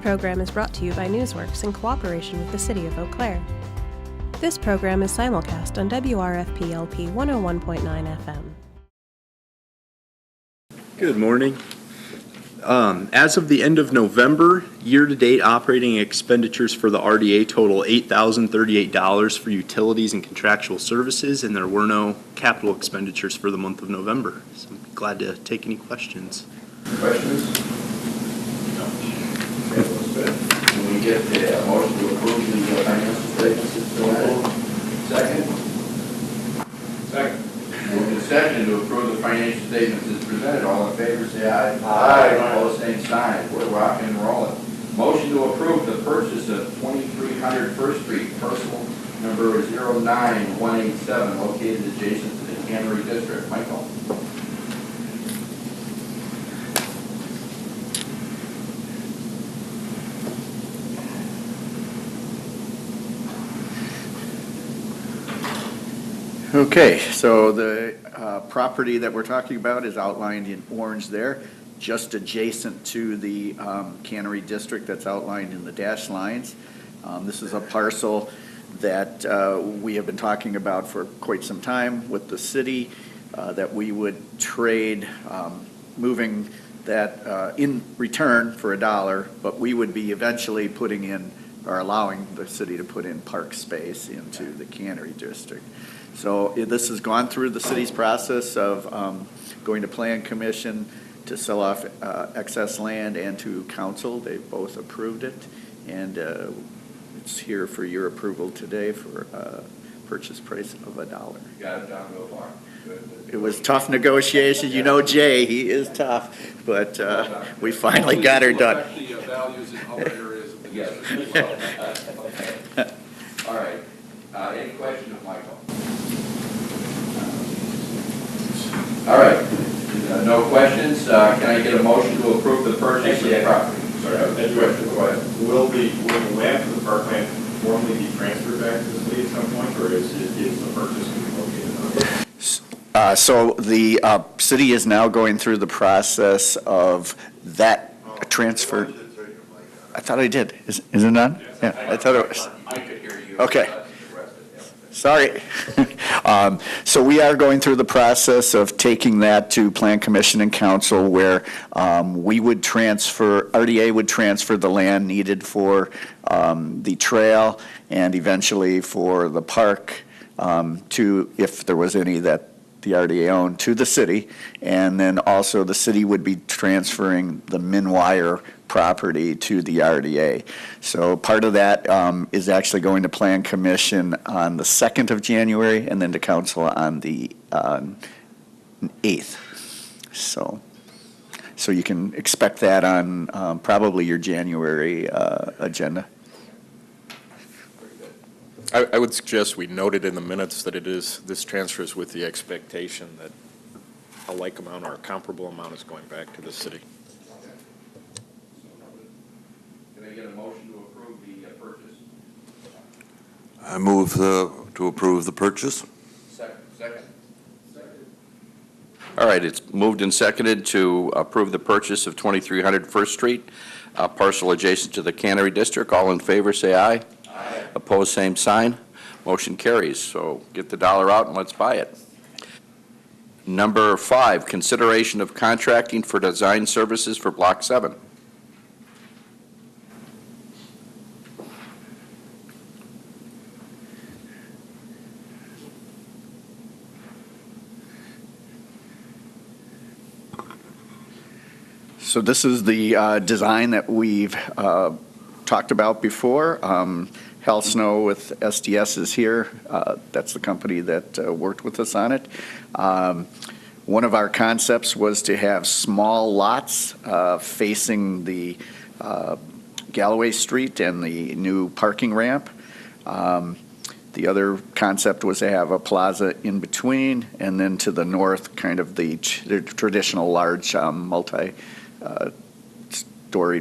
program is brought to you by Newsworks in cooperation with the City of Eau Claire. This program is simulcast on WRFP-LP 101.9 FM. Good morning. As of the end of November, year-to-date operating expenditures for the RDA total $8,038 for utilities and contractual services, and there were no capital expenditures for the month of November. So I'm glad to take any questions. Questions? No. Okay, that's good. Can we get the motion to approve the financial statements as presented? Second? Second. Moved and seconded to approve the financial statements as presented. All in favor, say aye. Aye. Opposed, same sign. We're rocking and rolling. Motion to approve the purchase of 2300 First Street, parcel number 09187, located adjacent to the Cannery District. Michael. Okay, so the property that we're talking about is outlined in orange there, just adjacent to the Cannery District that's outlined in the dashed lines. This is a parcel that we have been talking about for quite some time with the city, that we would trade moving that in return for $1, but we would be eventually putting in or allowing the city to put in park space into the Cannery District. So this has gone through the city's process of going to Plan Commission to sell off excess land and to council. They both approved it, and it's here for your approval today for a purchase price of $1. You got it down real far. Good. It was tough negotiation. You know Jay, he is tough, but we finally got her done. The values in other areas of the district. Yes. Okay. All right. Any question of Michael? All right. No questions. Can I get a motion to approve the purchase of the property? Sorry, I do have a question. Will the land for the parkland formally be transferred back to the city at some point, or is the purchase going to be located on? So the city is now going through the process of that transfer. I thought I did. Is it not? Yeah, I thought it was. I could hear you. Okay. Sorry. So we are going through the process of taking that to Plan Commission and Council, where we would transfer, RDA would transfer the land needed for the trail and eventually for the park to, if there was any that the RDA owned, to the city. And then also the city would be transferring the Minwire property to the RDA. So part of that is actually going to Plan Commission on the 2nd of January and then to Council on the 8th. So you can expect that on probably your January agenda. I would suggest we note it in the minutes that this transfers with the expectation that a like amount or a comparable amount is going back to the city. Can I get a motion to approve the purchase? I move to approve the purchase. Second. All right, it's moved and seconded to approve the purchase of 2300 First Street, parcel adjacent to the Cannery District. All in favor, say aye. Aye. Opposed, same sign. Motion carries. So get the dollar out and let's buy it. Number 5, consideration of contracting for design services for Block 7. So this is the design that we've talked about before. Hal Snow with SDS is here. That's the company that worked with us on it. One of our concepts was to have small lots facing the Galloway Street and the new parking ramp. The other concept was to have a plaza in between, and then to the north, kind of the traditional large multi-storied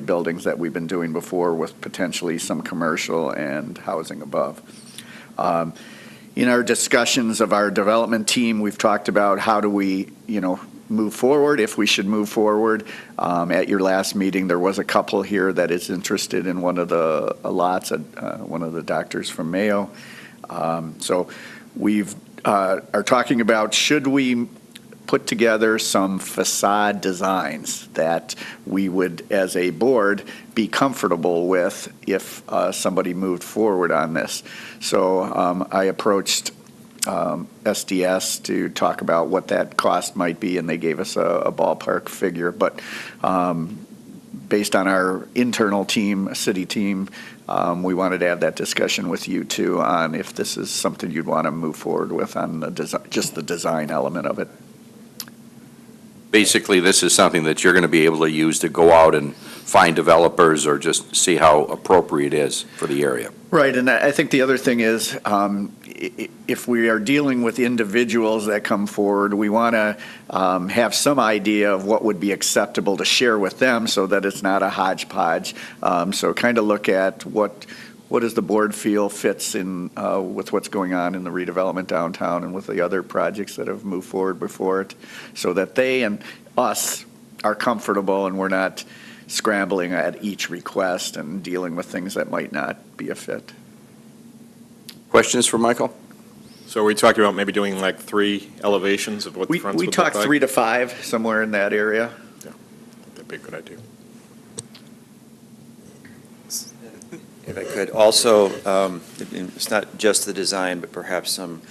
buildings that we've been doing before, with potentially some commercial and housing above. In our discussions of our development team, we've talked about how do we, move forward, if we should move forward. At your last meeting, there was a couple here that is interested in one of the lots, one of the doctors from Mayo. So we've are talking about, should we put together some facade designs that we would, as a board, be comfortable with if somebody moved forward on this. So I approached SDS to talk about what that cost might be, and they gave us a ballpark figure. But based on our internal team, city team, we wanted to have that discussion with you too on if this is something you'd want to move forward with on the just the design element of it. Basically, this is something that you're going to be able to use to go out and find developers or just see how appropriate it is for the area. Right, and I think the other thing is, if we are dealing with individuals that come forward, we want to have some idea of what would be acceptable to share with them so that it's not a hodgepodge. So kind of look at what does the board feel fits in with what's going on in the redevelopment downtown and with the other projects that have moved forward before it, so that they and us are comfortable and we're not scrambling at each request and dealing with things that might not be a fit. Questions for Michael? So are we talking about maybe doing like 3 elevations of what the We fronts would look talked like? 3 to 5, somewhere in that area. That'd be a good idea. If I could, also, it's not just the design, but perhaps some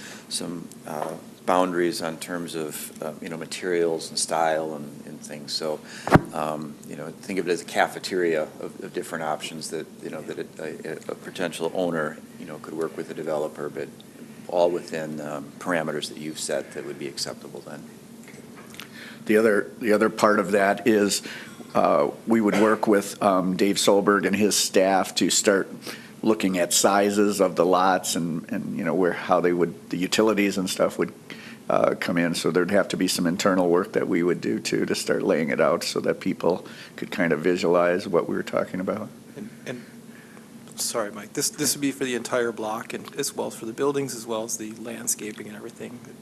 boundaries on terms of, materials and style and things. So, think of it as a cafeteria of different options that, that a potential owner, could work with the developer, but all within parameters that you've set that would be acceptable then. The other part of that is we would work with Dave Solberg and his staff to start looking at sizes of the lots and how the utilities and stuff would come in. So there'd have to be some internal work that we would do too to start laying it out so that people could kind of visualize what we were talking about. And sorry, Mike, this would be for the entire block and as well as for the buildings as well as the landscaping and everything that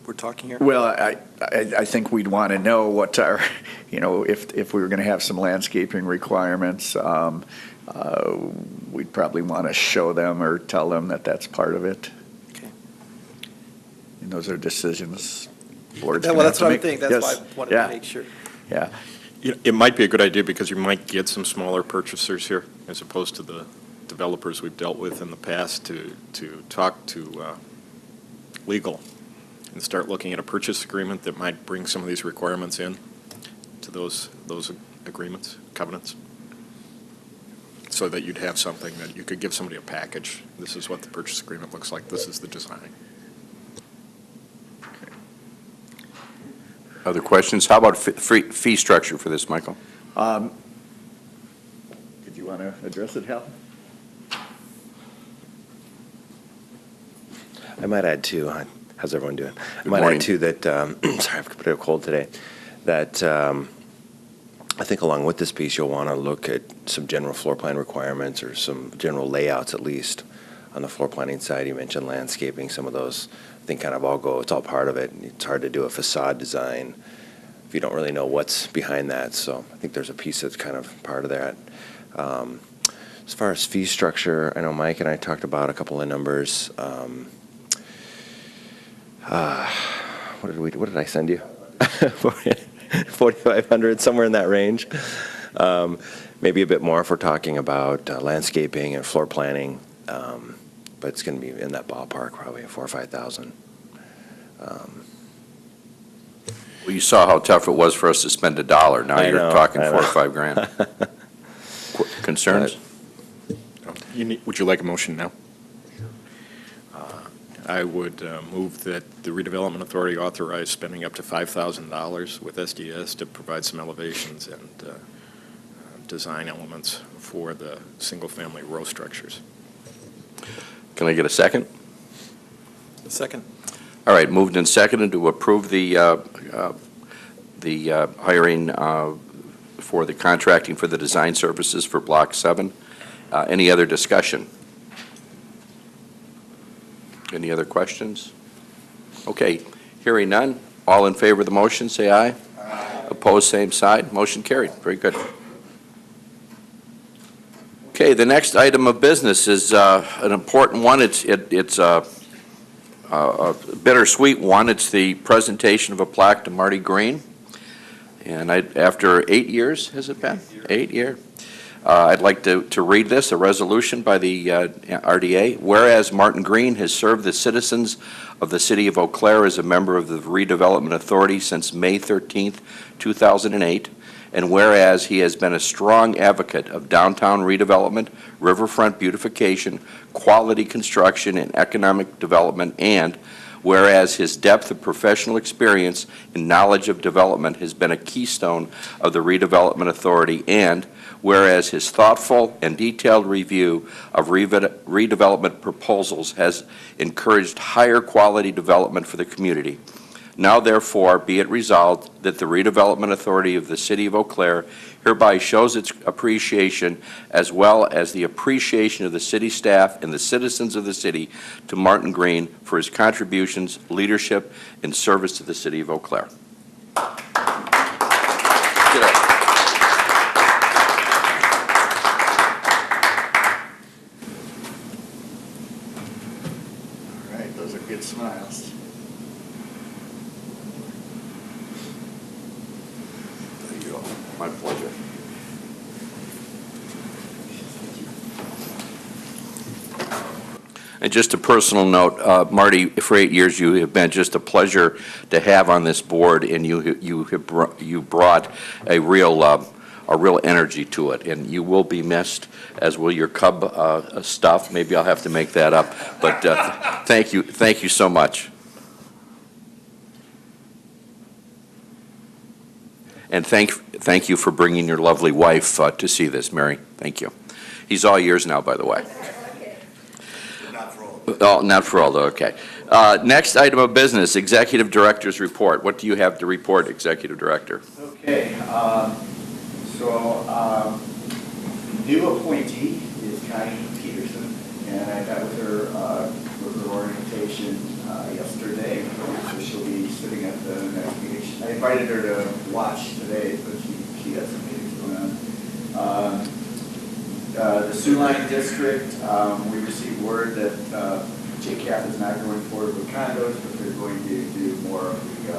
we're talking here? Well, I think we'd want to know what our, if we were going to have some landscaping requirements, we'd probably want to show them or tell them that that's part of it. Okay. And those are decisions boards Well, can that's have to what I'm make. thinking. That's Yes. why I wanted Yeah. to make sure. Yeah. It might be a good idea because you might get some smaller purchasers here as opposed to the developers we've dealt with in the past to talk to legal and start looking at a purchase agreement that might bring some of these requirements in to those agreements, covenants, so that you'd have something that you could give somebody a package. This is what the purchase agreement looks like. This is the design. Other questions? How about fee structure for this, Michael? Did you want to address it, Hal? I might add too, how's everyone doing? I Good might morning. add too that, sorry, I've got a cold today, that I think along with this piece, you'll want to look at some general floor plan requirements or some general layouts at least on the floor planning side. You mentioned landscaping, some of those, I think kind of it's all part of it. It's hard to do a facade design if you don't really know what's behind that. So I think there's a piece that's kind of part of that. As far as fee structure, I know Mike and I talked about a couple of numbers. What did I send you? 4,500, somewhere in that range. Maybe a bit more if we're talking about landscaping and floor planning, but it's going to be in that ballpark, probably 4,000 or 5,000. Well, you saw how tough it was for us to spend $1. Now I you're know, talking I 4 or know. 5 grand. Concerns? Would you like a motion now? I would move that the Redevelopment Authority authorize spending up to $5,000 with SDS to provide some elevations and design elements for the single-family row structures. Can I get a second? Second. All right, moved and seconded to approve the hiring for the contracting for the design services for Block 7. Any other discussion? Any other questions? Okay, hearing none, All in favor of the motion, say aye. Aye. Opposed, same side. Motion carried. Very good. Okay, the next item of business is an important one. It's a bittersweet one. It's the presentation of a plaque to Marty Green. And after 8 years, has it been? 8 years. I'd like to read this, a resolution by the RDA. Whereas Martin Green has served the citizens of the city of Eau Claire as a member of the Redevelopment Authority since May 13th, 2008, and whereas he has been a strong advocate of downtown redevelopment, riverfront beautification, quality construction, and economic development, and whereas his depth of professional experience and knowledge of development has been a keystone of the Redevelopment Authority, and whereas his thoughtful and detailed review of redevelopment proposals has encouraged higher quality development for the community. Now therefore be it resolved that the Redevelopment Authority of the City of Eau Claire hereby shows its appreciation as well as the appreciation of the city staff and the citizens of the city to Martin Green for his contributions, leadership, and service to the City of Eau Claire. All right, those are good smiles. My pleasure. And just a personal note, Marty, for 8 years you have been just a pleasure to have on this board, and you brought a real energy to it, and you will be missed, as will your Cub stuff. Maybe I'll have to make that up, but thank you so much. And thank you for bringing your lovely wife to see this, Mary. Thank you. He's all yours now, by the way. Not for all. Oh, not for all, though, okay. Next item of business, Executive Director's report. What do you have to report, Executive Director? Okay, new appointee is Connie Peterson, and I met with her for her orientation yesterday, so she'll be sitting at the next meeting. I invited her to watch today, but she has some meetings going on. The Sioux Line District, we received word that JCAP is not going forward with condos, but they're going to do more of the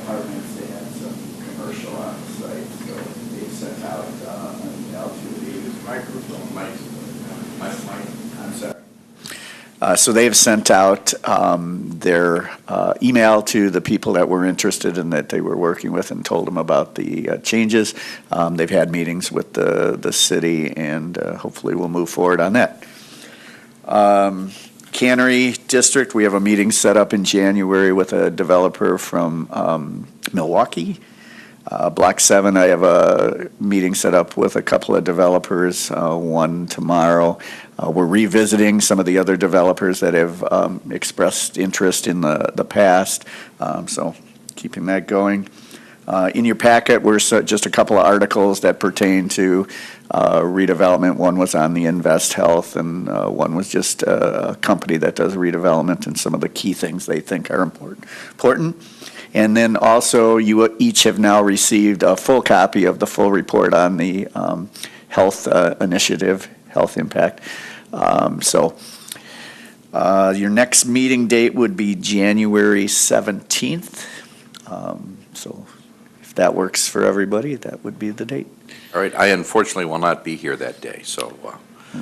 apartments. They have some commercial on the site, so they sent out an email to the microphone, Mike. I'm sorry. So they've sent out their email to the people that were interested and that they were working with and told them about the changes. They've had meetings with the city, and hopefully we'll move forward on that. Cannery District, we have a meeting set up in January with a developer from Milwaukee. Block 7, I have a meeting set up with a couple of developers, one tomorrow. We're revisiting some of the other developers that have expressed interest in the past, so keeping that going. In your packet were just a couple of articles that pertain to redevelopment. One was on the Invest Health, and one was just a company that does redevelopment and some of the key things they think are important. And then also, you each have now received a full copy of the full report on the health initiative, health impact. Your next meeting date would be January 17th. So if that works for everybody, that would be the date. All right, I unfortunately will not be here that day, so.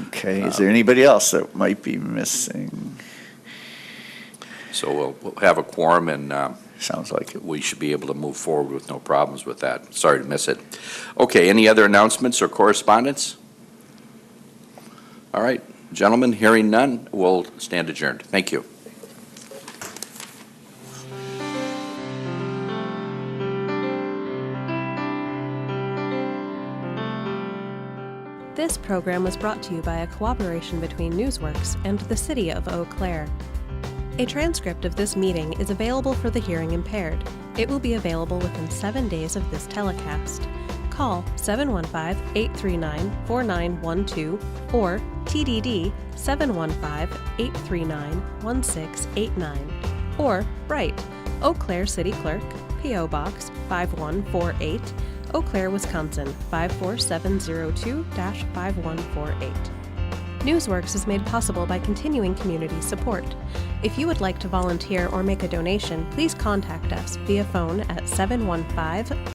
Okay, is there anybody else that might be missing? So we'll have a quorum, and sounds like it. We should be able to move forward with no problems with that. Sorry to miss it. Okay, any other announcements or correspondence? All right, gentlemen, hearing none, we'll stand adjourned. Thank you. This program was brought to you by a cooperation between Newsworks and the City of Eau Claire. A transcript of this meeting is available for the hearing impaired. It will be available within 7 days of this telecast. Call 715-839-4912 or TDD 715-839-1689 or write Eau Claire City Clerk, P.O. Box 5148, Eau Claire, Wisconsin 54702-5148. Newsworks is made possible by continuing community support. If you would like to volunteer or make a donation, please contact us via phone at 715